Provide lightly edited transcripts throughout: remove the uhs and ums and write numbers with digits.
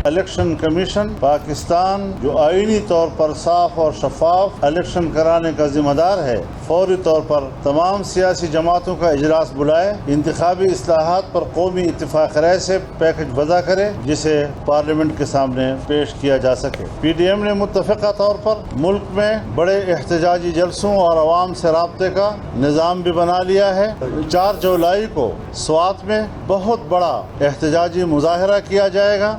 Election commission Pakistan جو آئینی طور پر صاف اور شفاف الیکشن کرانے کا ذمہ دار ہے، فوری طور پر تمام سیاسی جماعتوں کا اجلاس بلائے، انتخابی اصلاحات پر قومی اتفاق رائے سے پیکج وضع کرے جسے پارلیمنٹ کے سامنے پیش کیا جا سکے۔ پی ڈی ایم نے متفقہ طور پر ملک میں بڑے احتجاجی جلسوں اور عوام سے رابطے کا نظام بھی بنا لیا ہے۔ 4 جولائی کو سوات میں بہت بڑا احتجاجی مظاہرہ کیا جائے گا۔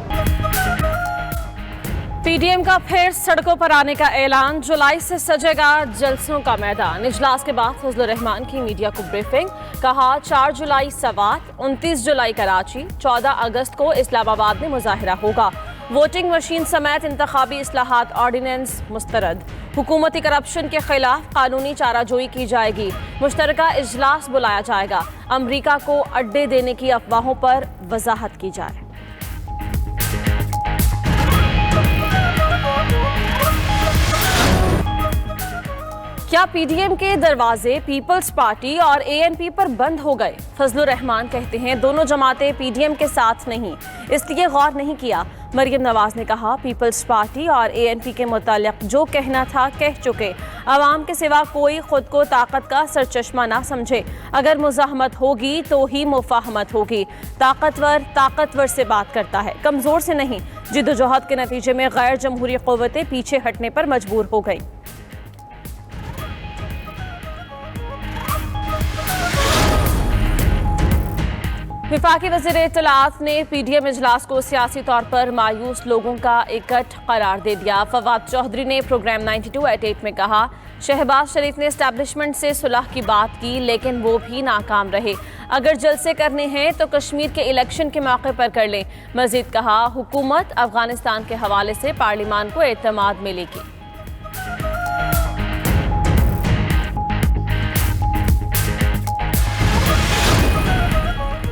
پی ڈی ایم کا پھر سڑکوں پر آنے کا اعلان، جولائی سے سجے گا جلسوں کا میدان۔ اجلاس کے بعد فضل الرحمان کی میڈیا کو بریفنگ، کہا 4 جولائی سوات، 29 جولائی کراچی، 14 اگست کو اسلام آباد میں مظاہرہ ہوگا۔ ووٹنگ مشین سمیت انتخابی اصلاحات آرڈیننس مسترد، حکومتی کرپشن کے خلاف قانونی چارہ جوئی کی جائے گی، مشترکہ اجلاس بلایا جائے گا، امریکہ کو اڈے دینے کی افواہوں پر وضاحت کی جائے۔ کیا پی ڈی ایم کے دروازے پیپلز پارٹی اور اے این پی پر بند ہو گئے؟ فضل الرحمان کہتے ہیں دونوں جماعتیں پی ڈی ایم کے ساتھ نہیں، اس لیے غور نہیں کیا۔ مریم نواز نے کہا پیپلز پارٹی اور اے این پی کے متعلق جو کہنا تھا کہہ چکے، عوام کے سوا کوئی خود کو طاقت کا سرچشمہ نہ سمجھے، اگر مزاحمت ہوگی تو ہی مفاہمت ہوگی۔ طاقتور سے بات کرتا ہے، کمزور سے نہیں۔ جدوجہد کے نتیجے میں غیر جمہوری قوتیں پیچھے ہٹنے پر مجبور ہو گئیں۔ وفاقی وزیر اطلاعات نے پی ڈی ایم اجلاس کو سیاسی طور پر مایوس لوگوں کا اکٹھ قرار دے دیا۔ فواد چودھری نے پروگرام 92/8 میں کہا شہباز شریف نے اسٹیبلشمنٹ سے صلح کی بات کی لیکن وہ بھی ناکام رہے، اگر جلسے کرنے ہیں تو کشمیر کے الیکشن کے موقع پر کر لیں۔ مزید کہا حکومت افغانستان کے حوالے سے پارلیمان کو اعتماد ملے گی۔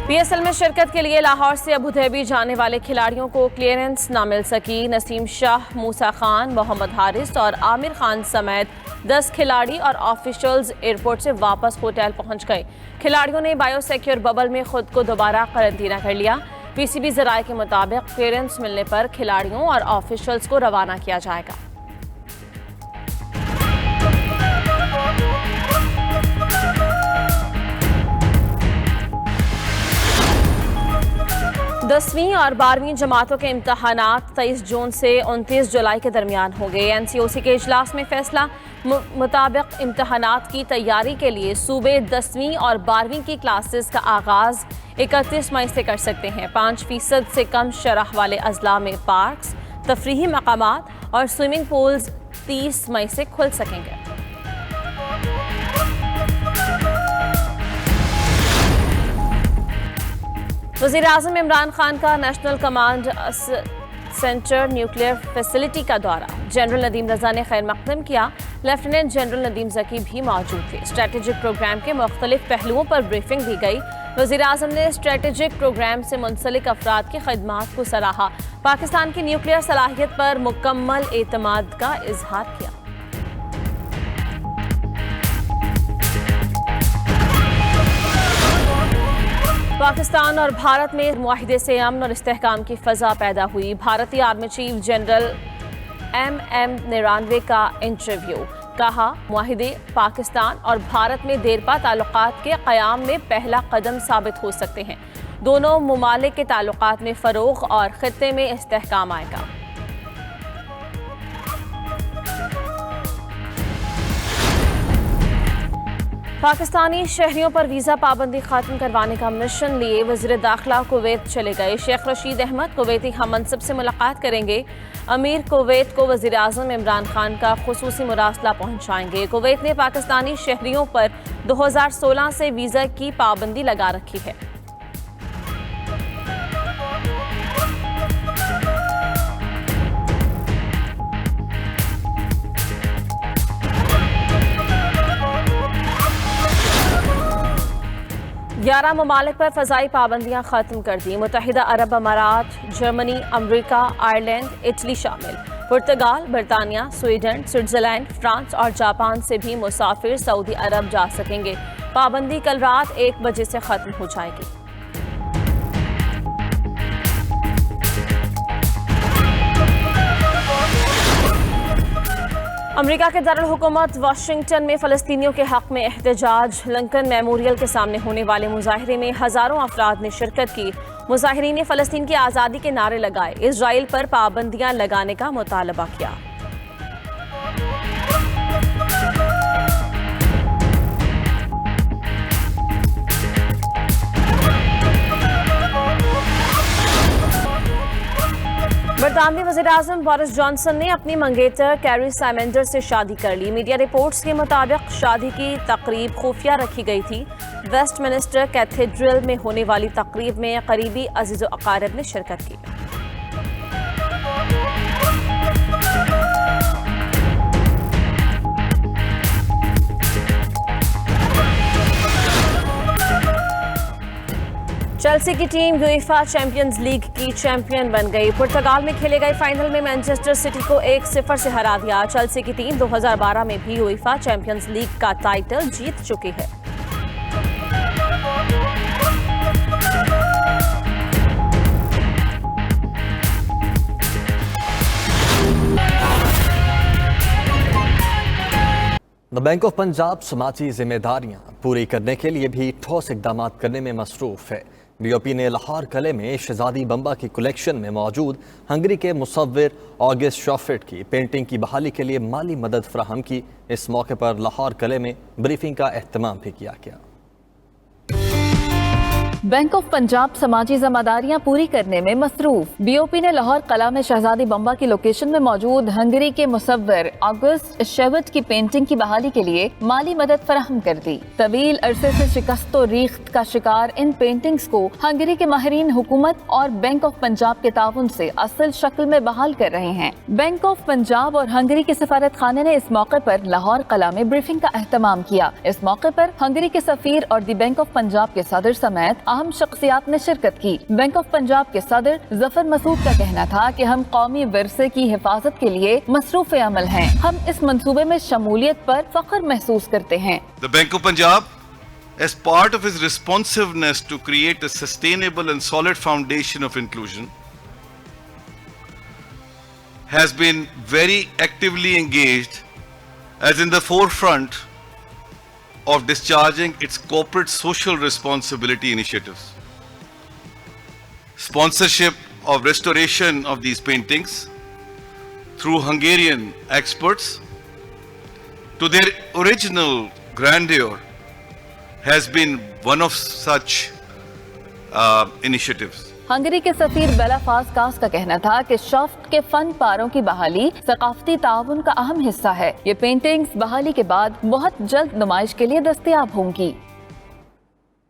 پی ایس ایل میں شرکت کے لیے لاہور سے ابوظہبی جانے والے کھلاڑیوں کو کلیئرنس نہ مل سکی۔ نسیم شاہ، موسیٰ خان، محمد حارث اور عامر خان سمیت 10 کھلاڑی اور آفیشلز ایئرپورٹ سے واپس ہوٹل پہنچ گئے۔ کھلاڑیوں نے بایو سیکیور ببل میں خود کو دوبارہ قرنطینہ کر لیا۔ پی سی بی ذرائع کے مطابق کلیئرنس ملنے پر کھلاڑیوں اور آفیشلز کو روانہ کیا جائے گا۔ 10ویں اور 12ویں جماعتوں کے امتحانات 23 جون سے 29 جولائی کے درمیان ہوں گے۔ این سی او سی کے اجلاس میں فیصلہ مطابق امتحانات کی تیاری کے لیے صوبے 10ویں اور 12ویں کی کلاسز کا آغاز 31 مئی سے کر سکتے ہیں۔ 5% سے کم شرح والے اضلاع میں پارکس، تفریحی مقامات اور سوئمنگ پولز 30 مئی سے کھل سکیں گے۔ وزیر اعظم عمران خان کا national command centre nuclear facility کا دورہ، جنرل ندیم رضا نے خیر مقدم کیا۔ لیفٹیننٹ جنرل ندیم ذکی بھی موجود تھے۔ اسٹریٹجک پروگرام کے مختلف پہلوؤں پر بریفنگ دی گئی۔ وزیر اعظم نے اسٹریٹجک پروگرام سے منسلک افراد کی خدمات کو سراہا۔ پاکستان کی نیوکلیئر صلاحیت پر مکمل اعتماد کا اظہار کیا۔ پاکستان اور بھارت میں معاہدے سے امن اور استحکام کی فضا پیدا ہوئی۔ بھارتی آرمی چیف جنرل ایم نرانوے کا انٹرویو، کہا معاہدے پاکستان اور بھارت میں دیرپا تعلقات کے قیام میں پہلا قدم ثابت ہو سکتے ہیں۔ دونوں ممالک کے تعلقات میں فروغ اور خطے میں استحکام آئے گا۔ پاکستانی شہریوں پر ویزا پابندی ختم کروانے کا مشن لیے وزیر داخلہ کویت چلے گئے۔ شیخ رشید احمد کویتی ہم منصب سے ملاقات کریں گے۔ امیر کویت کو وزیر اعظم عمران خان کا خصوصی مراسلہ پہنچائیں گے۔ کویت نے پاکستانی شہریوں پر 2016 سے ویزا کی پابندی لگا رکھی ہے۔ گیارہ ممالک پر فضائی پابندیاں ختم کر دی۔ متحدہ عرب امارات، جرمنی، امریکہ، آئرلینڈ، اٹلی شامل۔ پرتگال، برطانیہ، سویڈن، سوئٹزرلینڈ، فرانس اور جاپان سے بھی مسافر سعودی عرب جا سکیں گے۔ پابندی کل رات 1 بجے سے ختم ہو جائے گی۔ امریکہ کے دارالحکومت واشنگٹن میں فلسطینیوں کے حق میں احتجاج. لنکن میموریل کے سامنے ہونے والے مظاہرے میں ہزاروں افراد نے شرکت کی. مظاہرین نے فلسطین کی آزادی کے نعرے لگائے. اسرائیل پر پابندیاں لگانے کا مطالبہ کیا. برطانوی وزیراعظم بورس جانسن نے اپنی منگیتر کیری سائمنڈر سے شادی کر لی. میڈیا رپورٹس کے مطابق شادی کی تقریب خفیہ رکھی گئی تھی. ویسٹ منسٹر کیتھیڈرل میں ہونے والی تقریب میں قریبی عزیز و اقارب نے شرکت کی. چیلسی کی ٹیم یویفا چیمپئنز لیگ کی چیمپئن بن گئی. پرتگال میں کھیلے گئے فائنل میں مانچسٹر سٹی کو 1-0 سے ہرا دیا. چیلسی کی ٹیم 2012 میں بھی یویفا چیمپئنز لیگ کا ٹائٹل جیت چکی ہے. بینک آف پنجاب سماجی ذمہ داریاں پوری کرنے کے لیے بھی ٹھوس اقدامات کرنے میں مصروف ہے. بی او پی نے لاہور قلعے میں شہزادی بمبا کی کلیکشن میں موجود ہنگری کے مصور آگسٹ شافٹ کی پینٹنگ کی بحالی کے لیے مالی مدد فراہم کی. اس موقع پر لاہور قلعے میں بریفنگ کا اہتمام بھی کیا گیا. بینک آف پنجاب سماجی ذمہ داریاں پوری کرنے میں مصروف. بی او پی نے لاہور قلعہ میں شہزادی بمبا کی لوکیشن میں موجود ہنگری کے مصور آگسٹ شیوٹ کی پینٹنگ کی بحالی کے لیے مالی مدد فراہم کر دی. طویل عرصے سے شکست و ریخت کا شکار ان پینٹنگز کو ہنگری کے ماہرین حکومت اور بینک آف پنجاب کے تعاون سے اصل شکل میں بحال کر رہے ہیں. بینک آف پنجاب اور ہنگری کے سفارت خانے نے اس موقع پر لاہور قلعہ میں بریفنگ کا اہتمام کیا. اس موقع پر ہنگری کے سفیر اور دی بینک آف پنجاب کے صدر سمیت اہم شخصیات نے شرکت کی. بینک آف پنجاب کے صدر ظفر مسعود کا کہنا تھا کہ ہم قومی ورثے کی حفاظت کے لیے مصروف عمل ہیں. ہم اس منصوبے میں شمولیت پر فخر محسوس کرتے ہیں. The Bank of Punjab, as part of its responsiveness to create a sustainable and solid foundation of inclusion, has been very actively engaged as in the forefront of discharging its corporate social responsibility initiatives. Sponsorship of restoration of these paintings through Hungarian experts to their original grandeur has been one of such initiatives. Hungary کے سفیر بیلا فاسکاس کا کہنا تھا کہ shaft کے فن پاروں کی بحالی ثقافتی تعاون کا اہم حصہ ہے. یہ پینٹنگز بحالی کے بعد بہت جلد نمائش کے لیے دستیاب ہوں گی.